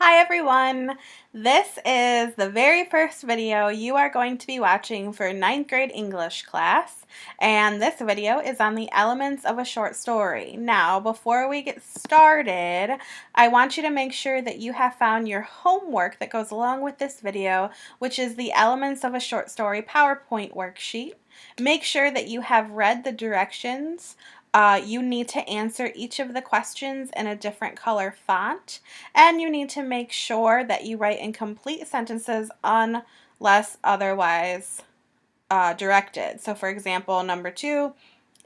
Hi everyone! This is the very first video you are going to be watching for ninth grade English class, and this video is on the elements of a short story. Now, before we get started, I want you to make sure that you have found your homework that goes along with this video, which is the Elements of a Short Story PowerPoint worksheet. Make sure that you have read the directions. You need to answer each of the questions in a different color font, and you need to make sure that you write in complete sentences unless otherwise directed. So for example, number 2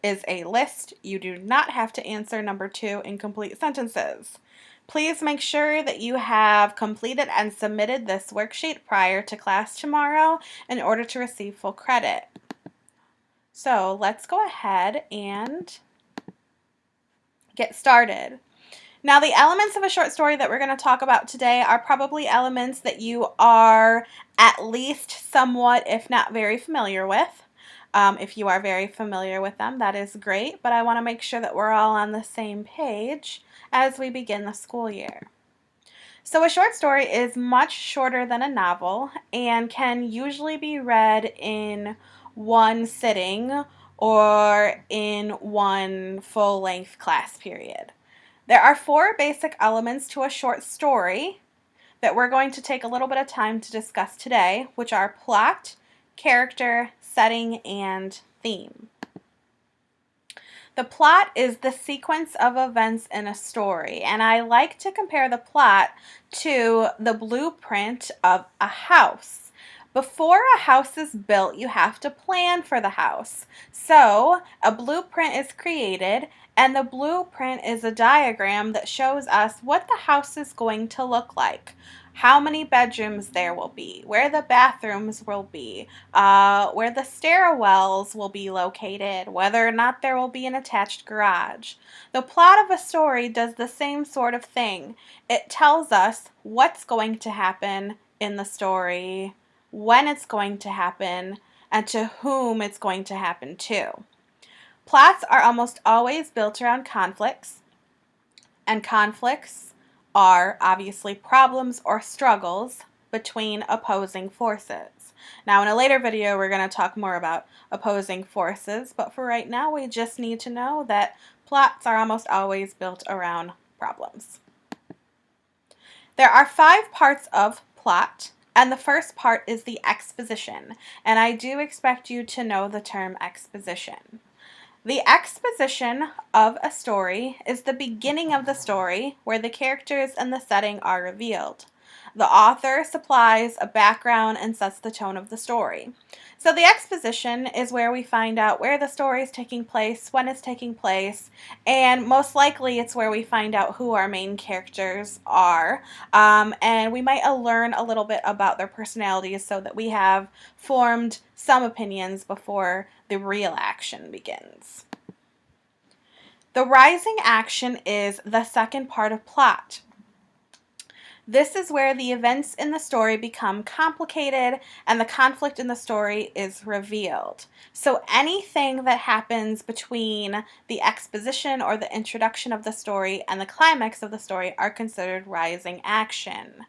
is a list. You do not have to answer number 2 in complete sentences. Please make sure that you have completed and submitted this worksheet prior to class tomorrow in order to receive full credit. So let's go ahead and get started. Now, the elements of a short story that we're going to talk about today are probably elements that you are at least somewhat, if not very familiar with. If you are very familiar with them, that is great, but I want to make sure that we're all on the same page as we begin the school year. So a short story is much shorter than a novel and can usually be read in one sitting or in one full-length class period. There are 4 basic elements to a short story that we're going to take a little bit of time to discuss today, which are plot, character, setting, and theme. The plot is the sequence of events in a story, and I like to compare the plot to the blueprint of a house. Before a house is built, you have to plan for the house. So, a blueprint is created, and the blueprint is a diagram that shows us what the house is going to look like. How many bedrooms there will be, where the bathrooms will be, where the stairwells will be located, whether or not there will be an attached garage. The plot of a story does the same sort of thing. It tells us what's going to happen in the story, when it's going to happen, and to whom it's going to happen to. Plots are almost always built around conflicts, and conflicts are obviously problems or struggles between opposing forces. Now in a later video we're going to talk more about opposing forces, but for right now we just need to know that plots are almost always built around problems. There are 5 parts of plot, and the first part is the exposition, and I do expect you to know the term exposition. The exposition of a story is the beginning of the story where the characters and the setting are revealed. The author supplies a background and sets the tone of the story. So the exposition is where we find out where the story is taking place, when it's taking place, and most likely it's where we find out who our main characters are. And we might learn a little bit about their personalities so that we have formed some opinions before the real action begins. The rising action is the second part of plot. This is where the events in the story become complicated and the conflict in the story is revealed. So anything that happens between the exposition or the introduction of the story and the climax of the story are considered rising action.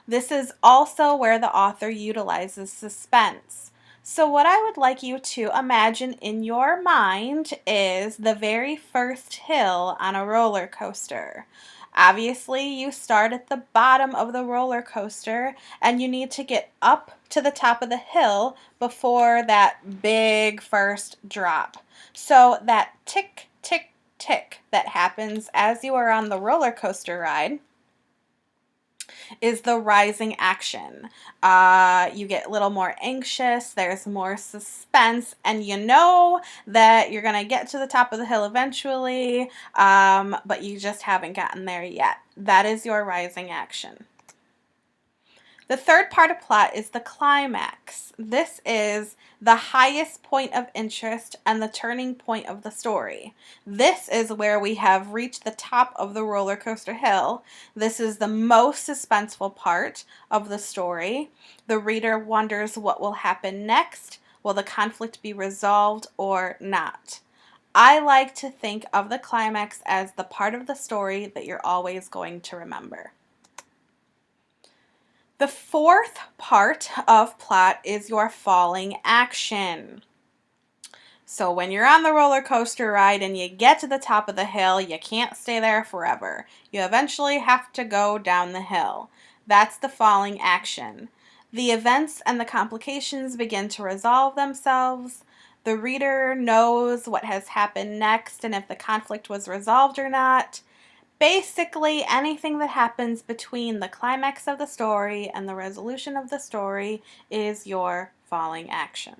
This is also where the author utilizes suspense. So what I would like you to imagine in your mind is the very first hill on a roller coaster. Obviously, you start at the bottom of the roller coaster and you need to get up to the top of the hill before that big first drop. So that tick, tick, tick that happens as you are on the roller coaster ride is the rising action. You get a little more anxious, there's more suspense, and you know that you're going to get to the top of the hill eventually, but you just haven't gotten there yet. That is your rising action. The third part of plot is the climax. This is the highest point of interest and the turning point of the story. This is where we have reached the top of the roller coaster hill. This is the most suspenseful part of the story. The reader wonders what will happen next. Will the conflict be resolved or not? I like to think of the climax as the part of the story that you're always going to remember. The fourth part of plot is your falling action. So when you're on the roller coaster ride and you get to the top of the hill, you can't stay there forever. You eventually have to go down the hill. That's the falling action. The events and the complications begin to resolve themselves. The reader knows what has happened next and if the conflict was resolved or not. Basically, anything that happens between the climax of the story and the resolution of the story is your falling action.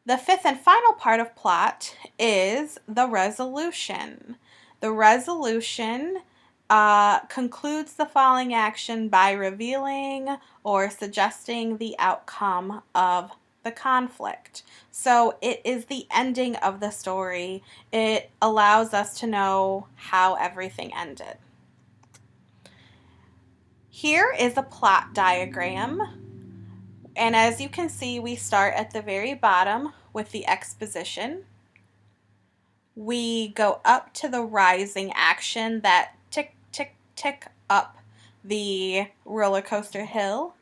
The fifth and final part of plot is the resolution. The resolution concludes the falling action by revealing or suggesting the outcome of the conflict. So it is the ending of the story. It allows us to know how everything ended. Here is a plot diagram. And as you can see, we start at the very bottom with the exposition. We go up to the rising action that tick, tick, tick up the roller coaster hill.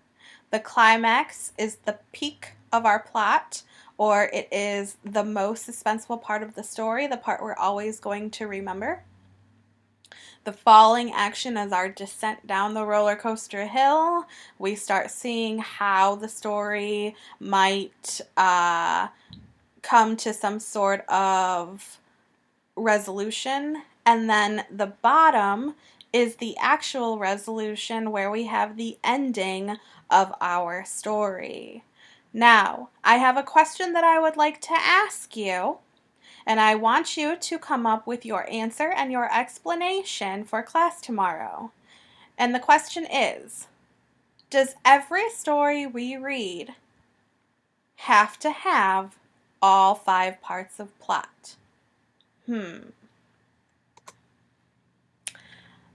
The climax is the peak of our plot, or it is the most suspenseful part of the story, the part we're always going to remember. The falling action is our descent down the roller coaster hill. We start seeing how the story might come to some sort of resolution. And then the bottom is the actual resolution where we have the ending of our story. Now, I have a question that I would like to ask you. And I want you to come up with your answer and your explanation for class tomorrow. And the question is, does every story we read have to have all 5 parts of plot? The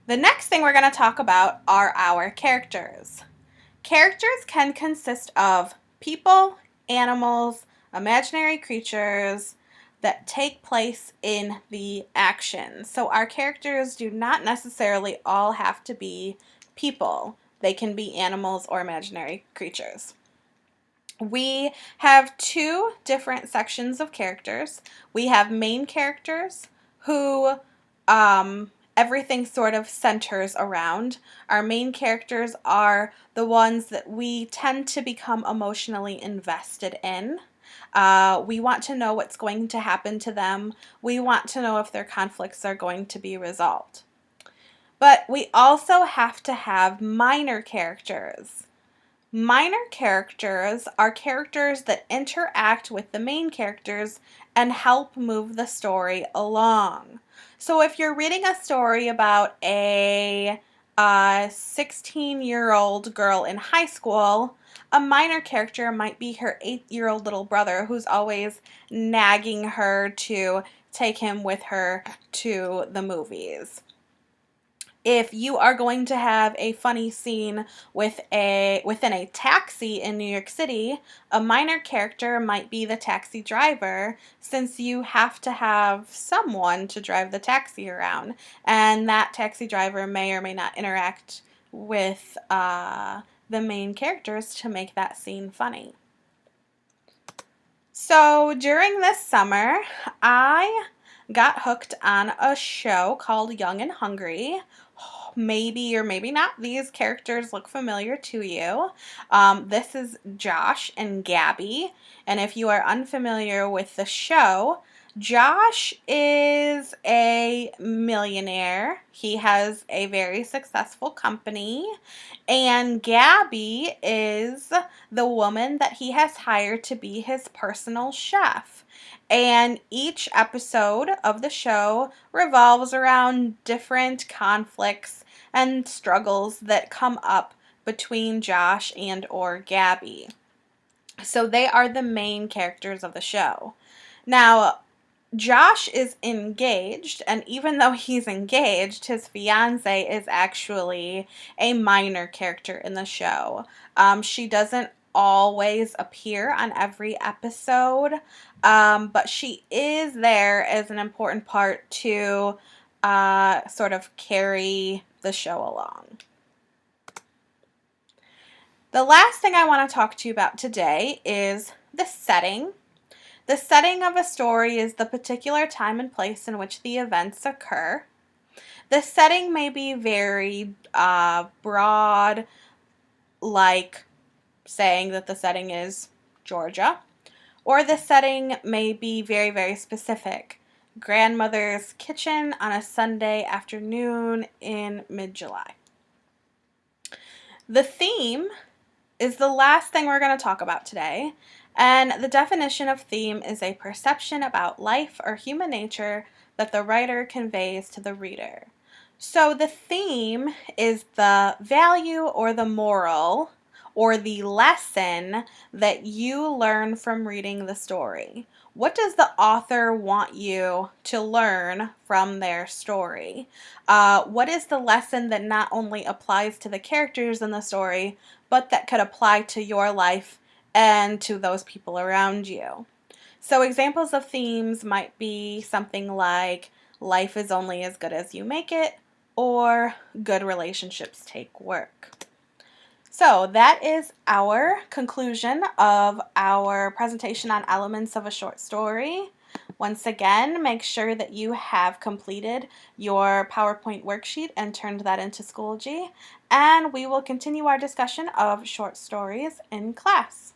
next thing we're going to talk about are our characters. Characters can consist of people, animals, imaginary creatures, that take place in the action. So our characters do not necessarily all have to be people. They can be animals or imaginary creatures. We have 2 different sections of characters. We have main characters who everything sort of centers around. Our main characters are the ones that we tend to become emotionally invested in. We want to know what's going to happen to them. We want to know if their conflicts are going to be resolved. But we also have to have minor characters. Minor characters are characters that interact with the main characters and help move the story along. So if you're reading a story about a 16-year-old girl in high school, a minor character might be her 8-year-old little brother who's always nagging her to take him with her to the movies. If you are going to have a funny scene within a taxi in New York City, a minor character might be the taxi driver, since you have to have someone to drive the taxi around, and that taxi driver may or may not interact with the main characters to make that scene funny. So during this summer, I got hooked on a show called Young and Hungry. Maybe or maybe not, these characters look familiar to you. This is Josh and Gabby, and if you are unfamiliar with the show, Josh is a millionaire. He has a very successful company, and Gabby is the woman that he has hired to be his personal chef. And each episode of the show revolves around different conflicts and struggles that come up between Josh and or Gabby. So they are the main characters of the show. Now, Josh is engaged, and even though he's engaged, his fiance is actually a minor character in the show. She doesn't always appear on every episode, but she is there as an important part to sort of carry the show along. The last thing I want to talk to you about today is the setting. The setting of a story is the particular time and place in which the events occur. The setting may be very broad, like saying that the setting is Georgia, or the setting may be very, very specific. Grandmother's kitchen on a Sunday afternoon in mid-July. The theme is the last thing we're going to talk about today, and the definition of theme is a perception about life or human nature that the writer conveys to the reader. So the theme is the value or the moral or the lesson that you learn from reading the story. What does the author want you to learn from their story? What is the lesson that not only applies to the characters in the story, but that could apply to your life and to those people around you? So examples of themes might be something like life is only as good as you make it, or good relationships take work. So that is our conclusion of our presentation on elements of a short story. Once again, make sure that you have completed your PowerPoint worksheet and turned that into Schoology, and we will continue our discussion of short stories in class.